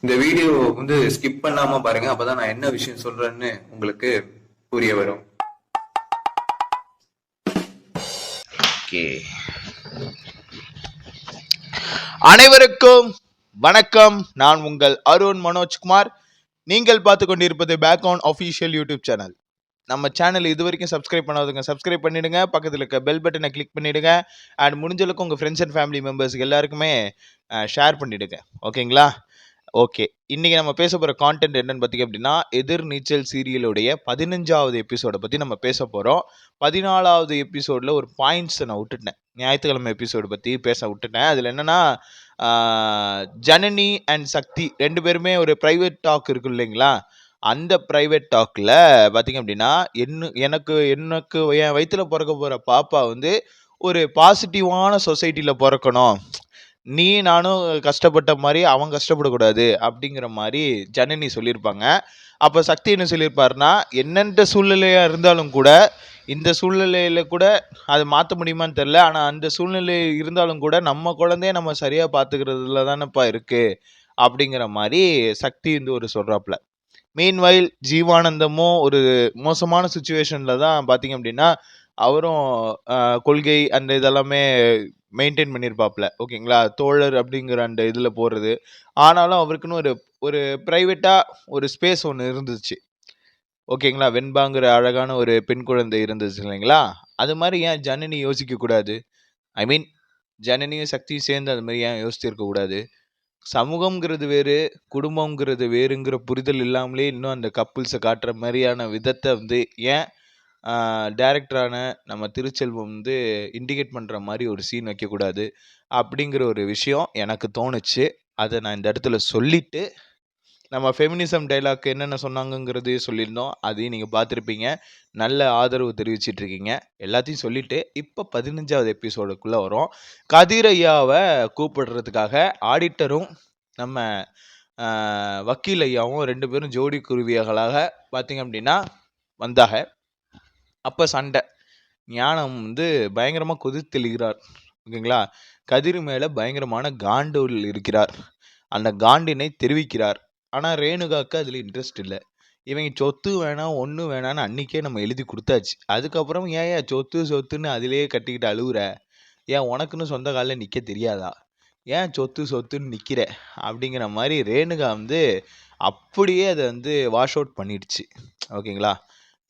இந்த video skip பண்ணாம பாருங்க. அப்பதான் நான் என்ன விஷயம் சொல்றேன்னு உங்களுக்கு புரிய வரும். ஓகே, அனைவருக்கும் வணக்கம். நான் உங்கள் அருண் மனோஜ்குமார். நீங்கள் பார்த்து கொண்டிருப்பது பேக்ரவுண்ட் அஃபீஷியல் யூடியூப் சேனல். நம்ம சேனல் இது வரைக்கும் சப்ஸ்கிரைப் பண்ணாதவங்க சப்ஸ்கிரைப் பண்ணிடுங்க. பக்கத்தில் இருக்க பெல் பட்டனை கிளிக் பண்ணிடுங்க. அண்ட் முடிஞ்சளவுக்கு உங்கள் ஃப்ரெண்ட்ஸ் அண்ட் ஃபேமிலி மெம்பர்ஸ்க்கு எல்லாருக்குமே ஷேர் பண்ணிடுங்க. ஓகேங்களா? ஓகே, இன்னைக்கு நம்ம பேச போகிற கான்டென்ட் என்னன்னு பார்த்தீங்க அப்படின்னா, எதிர் நீச்சல் சீரியலுடைய 15வது எபிசோடை பற்றி நம்ம பேச போகிறோம். 14வது எபிசோடில் ஒரு பாயிண்ட்ஸை நான் விட்டுட்டேன். ஞாயிற்றுக்கிழமை எபிசோடு பற்றி பேச விட்டுட்டேன். அதில் என்னென்னா, ஜனனி அண்ட் சக்தி ரெண்டு பேருமே ஒரு ப்ரைவேட் டாக் இருக்கு இல்லைங்களா? அந்த ப்ரைவேட் டாக்கில் பார்த்தீங்க அப்படின்னா, எனக்கு என் வயிற்றுல பிறக்க போகிற பாப்பா ஒரு பாசிட்டிவான சொசைட்டியில் பிறக்கணும், நீ நானும் கஷ்டப்பட்ட மாதிரி அவன் கஷ்டப்படக்கூடாது அப்படிங்கிற மாதிரி ஜனனி சொல்லியிருப்பாங்க. அப்போ சக்தி என்ன சொல்லியிருப்பாருன்னா, என்னென்ன சூழ்நிலையாக இருந்தாலும் கூட, இந்த சூழ்நிலையில் கூட அதை மாற்ற முடியுமான்னு தெரில, ஆனால் அந்த சூழ்நிலை இருந்தாலும் கூட நம்ம குழந்தைய நம்ம சரியாக பார்த்துக்கிறதுல தானேப்பா இருக்குது அப்படிங்கிற மாதிரி சக்தி ஒரு சொல்கிறாப்புல. மீன்வைல் ஜீவானந்தமும் ஒரு மோசமான சுச்சுவேஷனில் தான் பார்த்தீங்க அப்படின்னா அவரும் கொள்கை அந்த இதெல்லாமே மெயின்டைன் பண்ணியிருப்பாப்ல. ஓகேங்களா? தோழர் அப்படிங்கிற அந்த இதில் போகிறது. ஆனாலும் அவருக்குன்னு ஒரு ஒரு ப்ரைவேட்டாக ஒரு ஸ்பேஸ் ஒன்று இருந்துச்சு. ஓகேங்களா? வெண்பாங்கிற அழகான ஒரு பெண் குழந்தை இருந்துச்சு இல்லைங்களா? அது மாதிரி ஏன் ஜனனி யோசிக்கக்கூடாது? ஐ மீன், ஜனனியும் சக்தியும் சேர்ந்து அது மாதிரி ஏன் யோசிச்சிருக்கக்கூடாது? சமூகம்ங்கிறது வேறு, குடும்பங்கிறது வேறுங்கிற புரிதல் இல்லாமலே இன்னும் அந்த கப்புள்ஸை காட்டுற மாதிரியான விதத்தை ஏன் டைரக்டரான நம்ம திருச்செல்வம் இண்டிகேட் பண்ணுற மாதிரி ஒரு சீன் வைக்கக்கூடாது அப்படிங்கிற ஒரு விஷயம் எனக்கு தோணுச்சு. அதை நான் இந்த இடத்துல சொல்லிவிட்டு, நம்ம ஃபெமினிசம் டைலாக் என்னென்ன சொன்னாங்கங்கிறதையும் சொல்லியிருந்தோம். அதையும் நீங்கள் பார்த்துருப்பீங்க. நல்ல ஆதரவு தெரிவிச்சிட்ருக்கீங்க. எல்லாத்தையும் சொல்லிவிட்டு இப்போ 15வது எபிசோடுக்குள்ளே வரும். கதிர் ஐயாவை கூப்பிடுறதுக்காக ஆடிட்டரும் நம்ம வக்கீல் ஐயாவும் ரெண்டு பேரும் ஜோடி குருவியர்களாக பார்த்தீங்க அப்படின்னா வந்தாக. அப்போ சண்டை. ஞானம் பயங்கரமாக கொதித்தெழுகிறார். ஓகேங்களா? கதிர் மேலே பயங்கரமான காண்டூல் இருக்கிறார். அந்த காண்டினை தெரிவிக்கிறார். ஆனால் ரேணுகாவுக்கு அதில் இன்ட்ரெஸ்ட் இல்லை. இவங்க சொத்து வேணாம் ஒன்று வேணான்னு அன்றைக்கே நம்ம எழுதி கொடுத்தாச்சு. அதுக்கப்புறம் ஏன் சொத்து சொத்துன்னு அதிலேயே கட்டிக்கிட்டு அழுகுற? ஏன் உனக்குன்னு சொந்த காலில் நிற்க தெரியாதா? ஏன் சொத்து சொத்துன்னு நிற்கிற? அப்படிங்கிற மாதிரி ரேணுகா அப்படியே அதை வாஷ் அவுட் பண்ணிடுச்சு. ஓகேங்களா?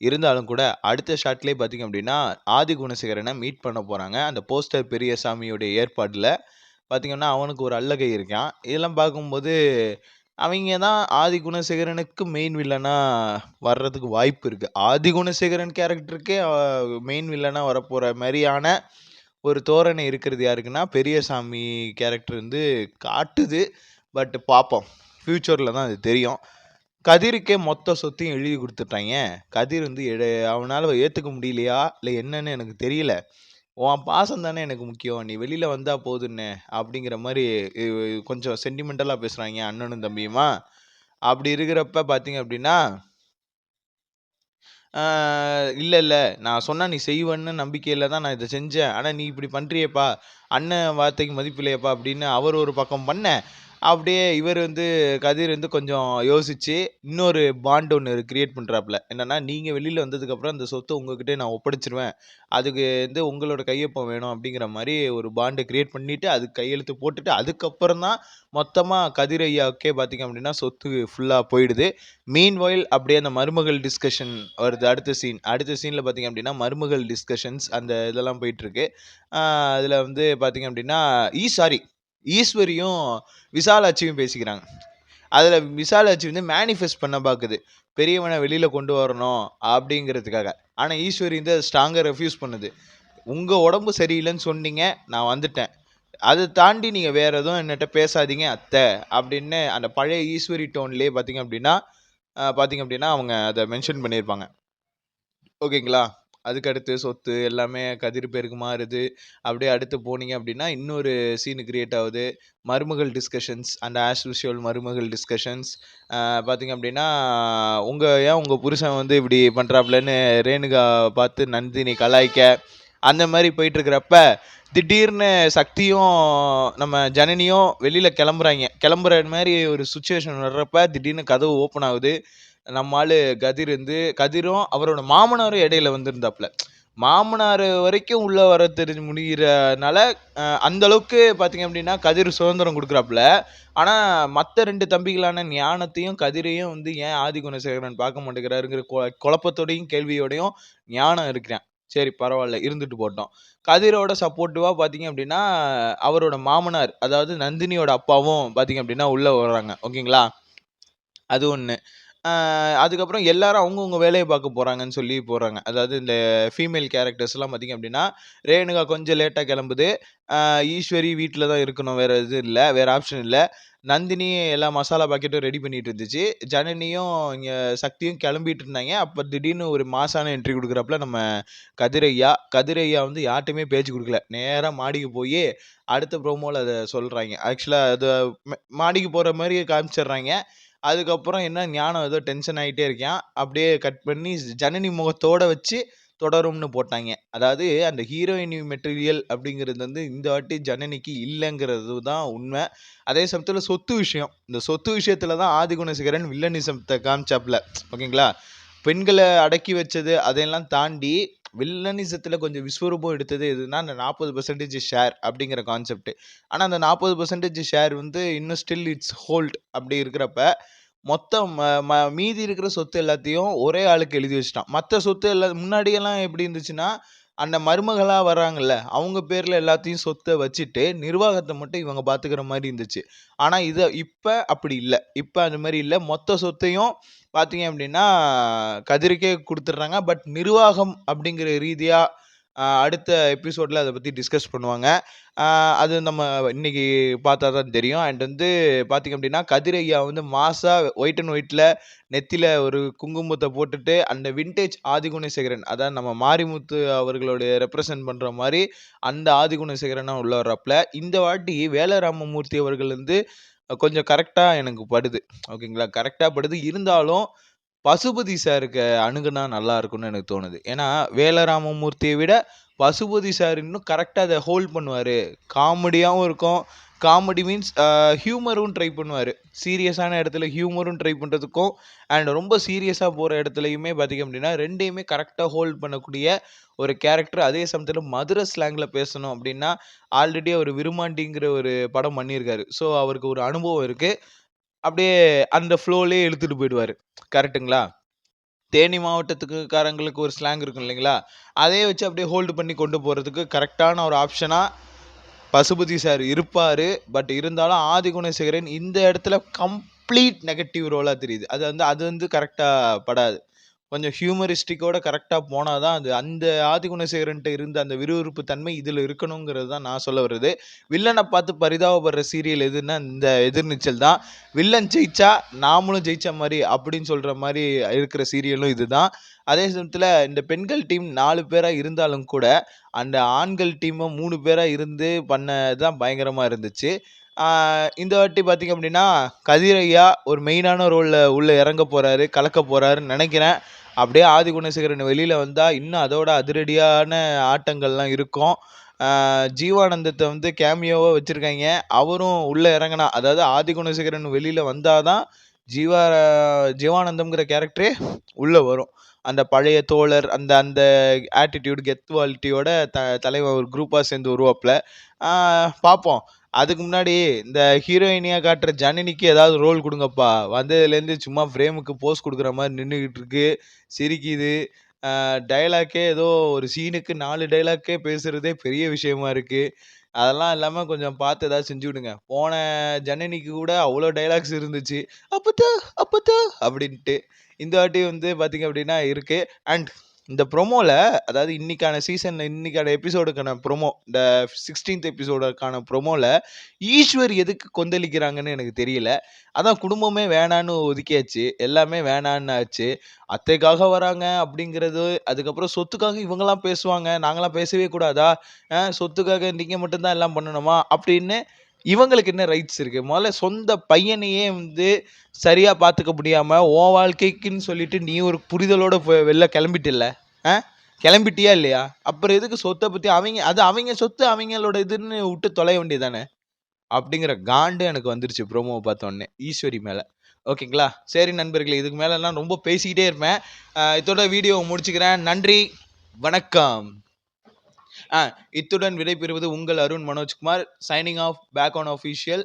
இருந்தாலும் கூட அடுத்த ஷாட்லேயே பார்த்தீங்க அப்படின்னா ஆதி குணசேகரனை மீட் பண்ண போகிறாங்க. அந்த போஸ்டர் பெரியசாமியோடைய ஏற்பாட்டில் பார்த்தீங்கன்னா அவனுக்கு ஒரு அல்லகை இருக்கான். இதெல்லாம் பார்க்கும்போது அவங்க தான் ஆதி குணசேகரனுக்கு மெயின் வில்லனாக வர்றதுக்கு வாய்ப்பு இருக்குது. ஆதி குணசேகரன் கேரக்டருக்கே மெயின் வில்லனாக வரப்போகிற மாதிரியான ஒரு தோரணை இருக்கிறது யாருக்குன்னா பெரியசாமி கேரக்டர் காட்டுது. பட் பார்ப்போம், ஃப்யூச்சரில் தான் அது தெரியும். கதிருக்கே மொத்த சொத்தையும் எழுதி கொடுத்துட்டாங்க. கதிர் அவனால் ஏற்றுக்க முடியலையா இல்லை என்னன்னு எனக்கு தெரியல. உன் பாசம் தானே எனக்கு முக்கியம், நீ வெளியில் வந்தால் போதுன்னு அப்படிங்கிற மாதிரி கொஞ்சம் சென்டிமெண்டலாக பேசுகிறாங்க அண்ணனும் தம்பியுமா. அப்படி இருக்கிறப்ப பார்த்தீங்க அப்படின்னா, இல்லை இல்லை நான் சொன்னால் நீ செய்வேன்னு நம்பிக்கையில் தான் நான் இதை செஞ்சேன், ஆனால் நீ இப்படி பண்ணுறியப்பா, அண்ணன் வார்த்தைக்கு மதிப்பு இல்லையப்பா அப்படின்னு அவர் ஒரு பக்கம் பண்ண, அப்படியே இவர் கதிர் கொஞ்சம் யோசிச்சு இன்னொரு பாண்ட் ஒன்று கிரியேட் பண்ணுறாப்புல. என்னன்னா, நீங்கள் வெளியில் வந்ததுக்கப்புறம் அந்த சொத்தை உங்ககிட்ட நான் ஒப்படைச்சிருவேன், அதுக்கு உங்களோட கையொப்பம் வேணும் அப்படிங்கிற மாதிரி ஒரு பாண்டை கிரியேட் பண்ணிட்டு அதுக்கு கையெழுத்து போட்டுட்டு அதுக்கப்புறம் தான் மொத்தமாக கதிர் ஐயாவுக்கே பார்த்தீங்க அப்படின்னா சொத்து ஃபுல்லாக போயிடுது. மீன்வைல் அப்படியே அந்த மருமகள் டிஸ்கஷன் வருது. அடுத்த சீனில் பார்த்தீங்க அப்படின்னா மருமகள் டிஸ்கஷன்ஸ் அந்த இதெல்லாம் போயிட்டுருக்கு. அதில் பார்த்தீங்க அப்படின்னா ஈஸ்வரியும் விசாலாட்சியும் பேசிக்கிறாங்க. அதில் விசாலாட்சி மேனிஃபெஸ்ட் பண்ண பார்க்குது, பெரியவனை வெளியில் கொண்டு வரணும் அப்படிங்கிறதுக்காக. ஆனால் ஈஸ்வரி அதை ஸ்ட்ராங்காக ரெஃப்யூஸ் பண்ணுது. உங்கள் உடம்பு சரியில்லைன்னு சொன்னீங்க, நான் வந்துட்டேன், அதை தாண்டி நீங்கள் வேறு எதுவும் என்கிட்ட பேசாதீங்க அத்தை அப்படின்னு அந்த பழைய ஈஸ்வரி டோன்லேயே பார்த்தீங்க அப்படின்னா அவங்க அதை மென்ஷன் பண்ணியிருப்பாங்க. ஓகேங்களா? அதுக்கு அடுத்து சொத்து எல்லாமே கதிர் பேருக்கு மாறுது. அப்படியே அடுத்து போனீங்க அப்படின்னா இன்னொரு சீனு கிரியேட் ஆகுது. மருமகள் டிஸ்கஷன்ஸ், அந்த ஆஸ் யூஷுவல் மருமகள் டிஸ்கஷன்ஸ். பார்த்தீங்க அப்படின்னா ஏன் உங்கள் புருஷன் இப்படி பண்ணுறாப்புலன்னு ரேணுகா பார்த்து நந்தினி கலாய்க்க, அந்த மாதிரி போயிட்டுருக்கிறப்ப திடீர்னு சக்தியும் நம்ம ஜனனியும் வெளியில கிளம்புறாங்க. கிளம்புற மாதிரி ஒரு சுச்சுவேஷன் வர்றப்ப திடீர்னு கதவு ஓப்பன் ஆகுது. நம்ம ஆளு கதிரும் அவரோட மாமனாரும் இடையில வந்திருந்தாப்புல. மாமனார் வரைக்கும் உள்ள வர தெரிஞ்சு முடிகிறனால அந்த அளவுக்கு பார்த்தீங்க அப்படின்னா கதிர் சுதந்திரம் கொடுக்குறாப்புல. ஆனா மத்த 2 தம்பிகளான ஞானத்தையும் கதிரையும் வந்து ஏன் ஆதிகுணசேகரன் பார்க்க மாட்டேங்கிறாருங்கிற குழப்பத்தோடையும் கேள்வியோடையும் ஞானம் இருக்கிறான். சரி பரவாயில்ல இருந்துட்டு போட்டோம். கதிரோட சப்போர்ட்டிவா பார்த்தீங்க அப்படின்னா அவரோட மாமனார் அதாவது நந்தினியோட அப்பாவும் பார்த்தீங்க அப்படின்னா உள்ள வர்றாங்க. ஓகேங்களா? அது ஒண்ணு. அதுக்கப்புறம் எல்லாரும் அவங்கவங்க வேலைய பார்க்க போறாங்கன்னு சொல்லி போறாங்க. அதாவது இந்த ஃபீமேல் கேரக்டர்ஸ்லாம் பார்த்தீங்க அப்படின்னா, ரேணுகா கொஞ்சம் லேட்டா கிளம்புது. ஈஸ்வரி வீட்ல தான் இருக்கணும். வேற இது இல்ல. வேற ஆப்ஷன் இல்ல. நந்தினி எல்லா மசாலா பாக்கெட்டும் ரெடி பண்ணிட்டு இருந்துச்சு. ஜனனியும் இங்க சக்தியும் கிளம்பிட்டு இருந்தாங்க. அப்ப திடீர்னு ஒரு மாஸான என்ட்ரி குடுக்குறாப்புல நம்ம கதிரையா. கதிரையா வந்து யார்ட்டயுமே பேச்சு குடுக்கல. நேரா மாடிக்கு போயி அடுத்த ப்ரோமோல அத சொல்றாய்ங்க. ஆக்சுவலா அது மாடிக்கு போற மாரியே காமிச்சிடுறாய்ங்க. அதுக்கப்புறம் என்ன ஞானம் ஏதோ டென்ஷன் ஆயிட்டே இருக்கான். அப்படியே கட் பண்ணி ஜனனி முகத்தோட வச்சு தொடரும்னு போட்டாய்ங்க. அதாவது அந்த ஹீரோயினி மெட்டீரியல் அப்படிங்கிறது வந்து இந்த வாட்டி ஜனனிக்கு இல்லங்கிறது தான் உண்மை. அதே சமயத்துல சொத்து விஷயம். இந்த சொத்து விஷயத்துல தான் ஆதிகுணசேகரன் வில்லனிசத்தை காமிச்சாப்ல. ஓகேங்களா? பெண்களை அடக்கி வச்சது அதையெல்லாம் தாண்டி வில்லனிசத்துல கொஞ்சம் விஸ்வரூபம் எடுத்தது எதுன்னா அந்த 40% ஷேர் அப்படிங்கிற கான்செப்ட். ஆனா அந்த 40% ஷேர் வந்து இன்னும் ஸ்டில் இட்ஸ் ஹோல்ட் அப்படி இருக்கிறப்ப மொத்தம் மீதி இருக்கிற சொத்து எல்லாத்தையும் ஒரே ஆளுக்கு எழுதி வச்சுட்டான். மற்ற சொத்து எல்லாம் முன்னாடியெல்லாம் எப்படி இருந்துச்சுன்னா அந்த மருமகளா வர்றாங்கல்ல அவங்க பேர்ல எல்லாத்தையும் சொத்தை வச்சுட்டு நிர்வாகத்தை மட்டும் இவங்க பாத்துக்கிற மாதிரி இருந்துச்சு. ஆனா இப்ப அப்படி இல்லை. இப்ப அந்த மாதிரி இல்லை. மொத்த சொத்தையும் பாத்தீங்க அப்படின்னா கதிருக்கே கொடுத்துட்றாங்க. பட் நிர்வாகம் அப்படிங்கிற ரீதியா அடுத்த எபிசோட்ல அதை பத்தி டிஸ்கஸ் பண்ணுவாங்க. அது நம்ம இன்னைக்கு பார்த்தா தான் தெரியும். அண்ட் வந்து பார்த்தீங்க அப்படின்னா கதிரையா வந்து மாசா ஒயிட் அண்ட் ஒயிட்ல நெத்தியில ஒரு குங்குமத்தை போட்டுட்டு அந்த விண்டேஜ் ஆதிகுணசேகரன் அதான் நம்ம மாரிமுத்து அவர்களுடைய ரெப்ரசன்ட் பண்ற மாதிரி அந்த ஆதிகுணசேகரனா உள்ள வர்றாப்புல. இந்த வாட்டி வேலராமமூர்த்தி அவர்கள் வந்து கொஞ்சம் கரெக்டா எனக்கு படுது. ஓகேங்களா? கரெக்டா படுது. இருந்தாலும் பசுபதி சாருக்கு அணுகுனா நல்லா இருக்கும்னு எனக்கு தோணுது. ஏன்னா வேலராமமூர்த்தியை விட பசுபதி சார் இன்னும் கரெக்டாக அதை ஹோல்ட் பண்ணுவார். காமெடியாகவும் இருக்கும். காமெடி மீன்ஸ் ஹியூமரும் ட்ரை பண்ணுவார். சீரியஸான இடத்துல ஹியூமரும் ட்ரை பண்ணுறதுக்கும் அண்ட் ரொம்ப சீரியஸாக போகிற இடத்துலையுமே பார்த்திங்க அப்படின்னா ரெண்டையுமே கரெக்டாக ஹோல்ட் பண்ணக்கூடிய ஒரு கேரக்டர். அதே சமயத்தில் மதுரை ஸ்லாங்கில் பேசணும் அப்படின்னா ஆல்ரெடி அவர் விருமாண்டிங்கிற ஒரு படம் பண்ணியிருக்காரு. ஸோ அவருக்கு ஒரு அனுபவம் இருக்குது. அப்படியே அந்த ஃப்ளோலயே இழுத்துட்டு போயிடுவாரு. கரெக்ட்டுங்களா? தேனி மாவட்டத்துக்காரங்களுக்கு ஒரு ஸ்லாங் இருக்கும் இல்லைங்களா? அதையே வச்சு அப்படியே ஹோல்டு பண்ணி கொண்டு போறதுக்கு கரெக்டான ஒரு ஆப்ஷனா பசுபதி சார் இருப்பாரு. பட் இருந்தாலும் ஆதிகுணசேகரன் இந்த இடத்துல கம்ப்ளீட் நெகட்டிவ் ரோலா தெரியுது. அது வந்து கரெக்டா படாது. கொஞ்சம் ஹியூமரிஸ்டிக்கோட கரெக்டா போனா தான் அது அந்த ஆதிகுணசேகரன்ட்ட இருந்த அந்த விறுவிறுப்பு தன்மை இதுல இருக்கணுங்கிறது தான் நான் சொல்ல வர்றது. வில்லனை பார்த்து பரிதாபப்படுற சீரியல் எதுன்னா இந்த எதிர்நீச்சல் தான். வில்லன் ஜெயிச்சா நாமளும் ஜெயிச்ச மாதிரி அப்படின்னு சொல்ற மாதிரி இருக்கிற சீரியலும் இதுதான். அதே சமயத்துல இந்த பெண்கள் டீம் 4 பேரா இருந்தாலும் கூட அந்த ஆண்கள் டீமும் 3 பேரா இருந்து பண்ணதான் பயங்கரமா இருந்துச்சு. இந்த வாட்டி பார்த்தீங்க அப்படின்னா கதிரையா ஒரு மெயினான ரோல்ல உள்ள இறங்க போறாரு, கலக்க போறாருன்னு நினைக்கிறேன். அப்படியே ஆதிகுணசேகரன் வெளியில வந்தா இன்னும் அதோட அதிரடியான ஆட்டங்கள்லாம் இருக்கும். ஜீவானந்தத்தை வந்து கேமியோவா வச்சிருக்காங்க. அவரும் உள்ள இறங்கினா அதாவது ஆதிகுணசேகரன் வெளியில வந்தாதான் ஜீவானந்தம்ங்கிற கேரக்டரே உள்ள வரும். அந்த பழைய தோழர் அந்த அந்த ஆட்டிடியூட் கெத்துவாலிட்டியோட தலைவன் ஒரு குரூப்பா சேர்ந்து வருவாப்புல. பார்ப்போம். அதுக்கு முன்னாடி இந்த ஹீரோயினியா காட்டுற ஜனனிக்கு ஏதாவது ரோல் கொடுங்கப்பா. வந்ததுலேருந்து சும்மா ஃப்ரேமுக்கு போஸ் கொடுக்குற மாதிரி நின்றுக்கிட்டு இருக்கு, சிரிக்குது. டைலாக்கே ஏதோ ஒரு சீனுக்கு 4 டைலாக்கே பேசுறதே பெரிய விஷயமா இருக்கு. அதெல்லாம் இல்லாமல் கொஞ்சம் பார்த்து ஏதாவது செஞ்சு விடுங்க. போன ஜனனிக்கு கூட அவ்வளோ டைலாக்ஸ் இருந்துச்சு. அப்பத்தா அப்பத்தா அப்படின்ட்டு. இந்த வாட்டி வந்து பார்த்தீங்க அப்படின்னா இருக்கு. அண்ட் இந்த ப்ரொமோல அதாவது இன்னைக்கான எபிசோடுக்கான ப்ரொமோ இந்த 16th எபிசோடுக்கான ப்ரொமோல ஈஸ்வர் எதுக்கு கொந்தளிக்கிறாங்கன்னு எனக்கு தெரியல. அதான் குடும்பமே வேணான்னு ஒதுக்கியாச்சு. எல்லாமே வேணான்னு ஆச்சு. அத்தைக்காக வராங்க அப்படிங்கிறது, அதுக்கப்புறம் சொத்துக்காக இவங்கலாம் பேசுவாங்க. நாங்கலாம் பேசவே கூடாதா? சொத்துக்காக நீங்க மட்டும் தான் எல்லாம் பண்ணணுமா? அப்படின்னு இவங்களுக்கு என்ன ரைட்ஸ் இருக்கு? முதல்ல சொந்த பையனையே வந்து சரியா பார்த்துக்க முடியாம, உன் வாழ்க்கைக்குன்னு சொல்லிட்டு நீ ஒரு புரிதலோட வெளில கிளம்பிட்டல்ல. கிளம்பிட்டியா இல்லையா? அப்புறம் எதுக்கு சொத்த பத்தி அவங்க சொத்து அவங்களோட இதுன்னு விட்டு தொலைய வேண்டியதானே அப்படிங்கிற காண்டு எனக்கு வந்துருச்சு ப்ரோமோவை பார்த்த உடனே ஈஸ்வரி மேல. ஓகேங்களா? சரி நண்பர்களே, இதுக்கு மேலலாம் ரொம்ப பேசிக்கிட்டே இருப்பேன். இதோட வீடியோவை முடிச்சுக்கிறேன். நன்றி, வணக்கம். இத்துடன் விடைபெறுவது உங்கள் Arun Manojkumar. Signing off back on official.